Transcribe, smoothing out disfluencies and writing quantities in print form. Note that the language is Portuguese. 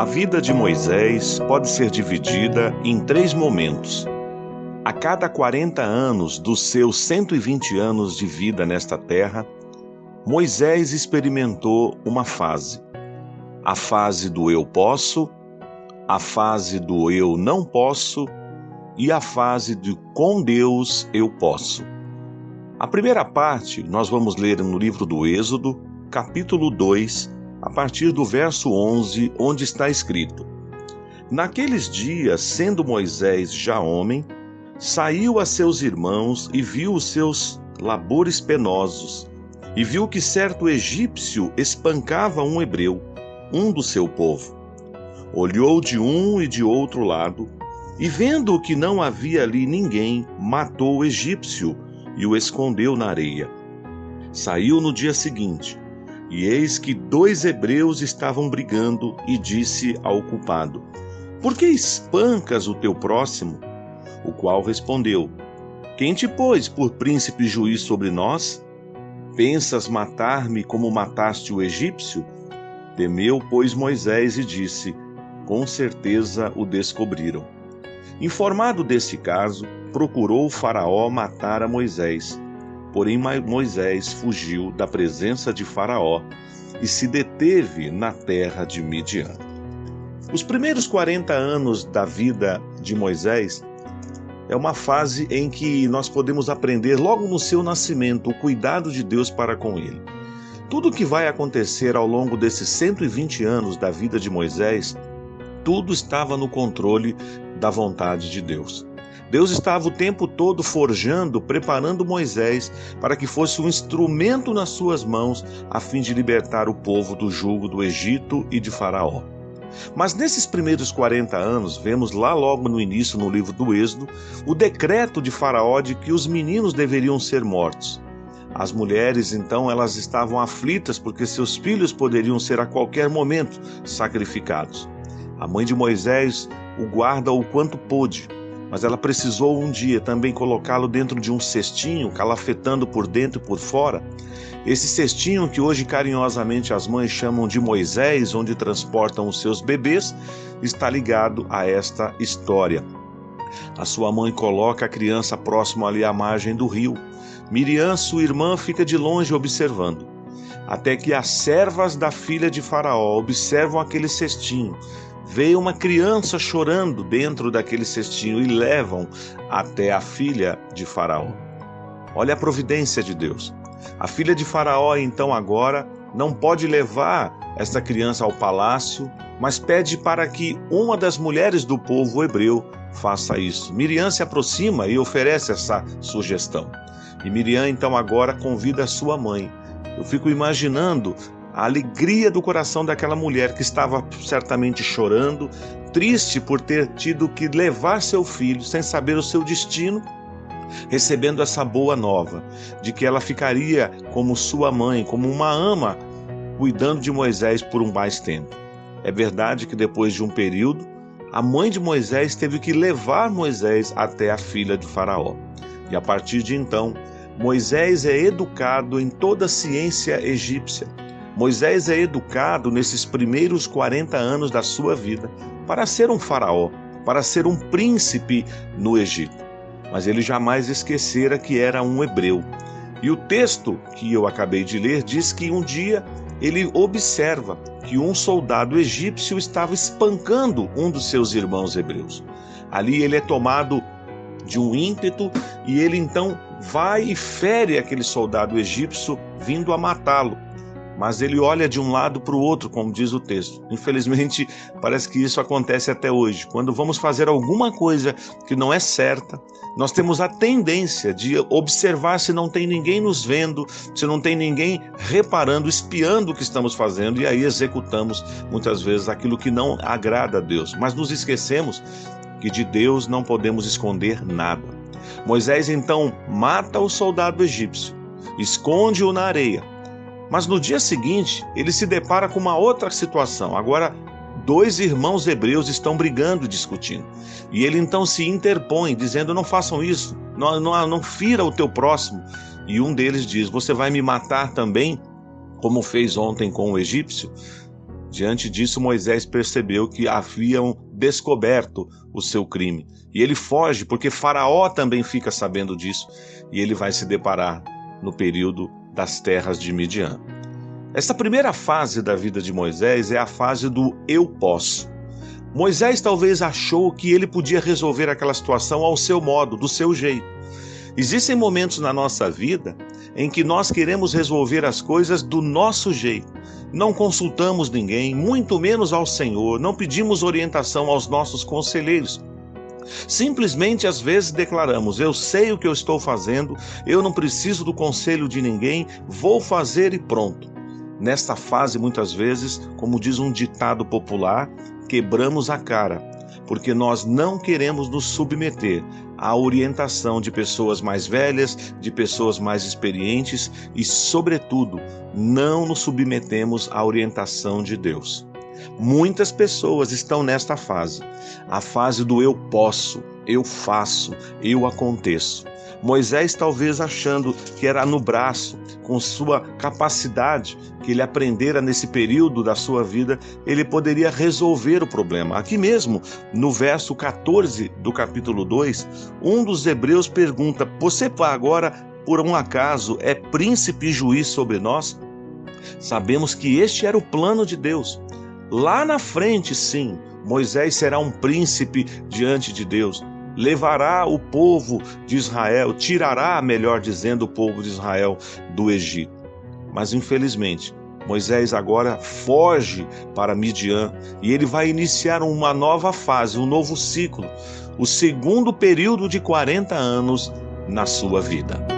A vida de Moisés pode ser dividida em 3 momentos. A cada 40 anos dos seus 120 anos de vida nesta terra, Moisés experimentou uma fase. A fase do eu posso, a fase do eu não posso e a fase de com Deus eu posso. A primeira parte nós vamos ler no livro do Êxodo, capítulo 2, a partir do verso 11, onde está escrito: Naqueles dias, sendo Moisés já homem, saiu a seus irmãos e viu os seus labores penosos, e viu que certo egípcio espancava um hebreu, um do seu povo. Olhou de um e de outro lado, e vendo que não havia ali ninguém, matou o egípcio e o escondeu na areia. Saiu no dia seguinte, e eis que 2 hebreus estavam brigando, e disse ao culpado: Por que espancas o teu próximo? O qual respondeu: Quem te pôs por príncipe e juiz sobre nós? Pensas matar-me como mataste o egípcio? Temeu, pois, Moisés e disse: Com certeza o descobriram. Informado desse caso, procurou o Faraó matar a Moisés. Porém, Moisés fugiu da presença de Faraó e se deteve na terra de Midian. Os primeiros 40 anos da vida de Moisés é uma fase em que nós podemos aprender logo no seu nascimento o cuidado de Deus para com ele. Tudo o que vai acontecer ao longo desses 120 anos da vida de Moisés, tudo estava no controle da vontade de Deus. Deus estava o tempo todo forjando, preparando Moisés para que fosse um instrumento nas suas mãos a fim de libertar o povo do jugo do Egito e de Faraó. Mas nesses primeiros 40 anos, vemos lá logo no início, no livro do Êxodo, o decreto de Faraó de que os meninos deveriam ser mortos. As mulheres, então, elas estavam aflitas porque seus filhos poderiam ser a qualquer momento sacrificados. A mãe de Moisés o guarda o quanto pôde, mas ela precisou um dia também colocá-lo dentro de um cestinho, calafetando por dentro e por fora. Esse cestinho que hoje carinhosamente as mães chamam de Moisés, onde transportam os seus bebês, está ligado a esta história. A sua mãe coloca a criança próximo ali à margem do rio. Miriam, sua irmã, fica de longe observando, até que as servas da filha de Faraó observam aquele cestinho. Veio uma criança chorando dentro daquele cestinho e levam até a filha de Faraó. Olha a providência de Deus. A filha de Faraó, então, agora não pode levar esta criança ao palácio, mas pede para que uma das mulheres do povo hebreu faça isso. Miriam se aproxima e oferece essa sugestão. E Miriam, então, agora convida a sua mãe. Eu fico imaginando a alegria do coração daquela mulher que estava certamente chorando, triste por ter tido que levar seu filho sem saber o seu destino, recebendo essa boa nova de que ela ficaria como sua mãe, como uma ama, cuidando de Moisés por um mais tempo. É verdade que depois de um período, a mãe de Moisés teve que levar Moisés até a filha de Faraó. E a partir de então, Moisés é educado em toda a ciência egípcia. Moisés é educado nesses primeiros 40 anos da sua vida para ser um faraó, para ser um príncipe no Egito. Mas ele jamais esquecera que era um hebreu. E o texto que eu acabei de ler diz que um dia ele observa que um soldado egípcio estava espancando um dos seus irmãos hebreus. Ali ele é tomado de um ímpeto e ele então vai e fere aquele soldado egípcio vindo a matá-lo. Mas ele olha de um lado para o outro, como diz o texto. Infelizmente, parece que isso acontece até hoje. Quando vamos fazer alguma coisa que não é certa, nós temos a tendência de observar se não tem ninguém nos vendo, se não tem ninguém reparando, espiando o que estamos fazendo, e aí executamos muitas vezes aquilo que não agrada a Deus. Mas nos esquecemos que de Deus não podemos esconder nada. Moisés então mata o soldado egípcio, esconde-o na areia. Mas no dia seguinte, ele se depara com uma outra situação. Agora, 2 irmãos hebreus estão brigando, discutindo. E ele então se interpõe, dizendo: não façam isso, não fira o teu próximo. E um deles diz: você vai me matar também, como fez ontem com o egípcio? Diante disso, Moisés percebeu que haviam descoberto o seu crime. E ele foge, porque Faraó também fica sabendo disso. E ele vai se deparar no período das terras de Midian. Esta primeira fase da vida de Moisés é a fase do eu posso. Moisés talvez achou que ele podia resolver aquela situação ao seu modo, do seu jeito. Existem momentos na nossa vida em que nós queremos resolver as coisas do nosso jeito. Não consultamos ninguém, muito menos ao Senhor, não pedimos orientação aos nossos conselheiros. Simplesmente, às vezes, declaramos: eu sei o que eu estou fazendo, eu não preciso do conselho de ninguém, vou fazer e pronto. Nesta fase, muitas vezes, como diz um ditado popular, quebramos a cara, porque nós não queremos nos submeter à orientação de pessoas mais velhas, de pessoas mais experientes e, sobretudo, não nos submetemos à orientação de Deus. Muitas pessoas estão nesta fase, a fase do eu posso, eu faço, eu aconteço. Moisés talvez achando que era no braço, com sua capacidade que ele aprendera nesse período da sua vida, ele poderia resolver o problema. Aqui mesmo, no verso 14 do capítulo 2, um dos hebreus pergunta: você agora, por um acaso, é príncipe e juiz sobre nós? Sabemos que este era o plano de Deus. Lá na frente, sim, Moisés será um príncipe diante de Deus. Levará o povo de Israel, tirará, melhor dizendo, o povo de Israel do Egito. Mas, infelizmente, Moisés agora foge para Midian e ele vai iniciar uma nova fase, um novo ciclo, o segundo período de 40 anos na sua vida.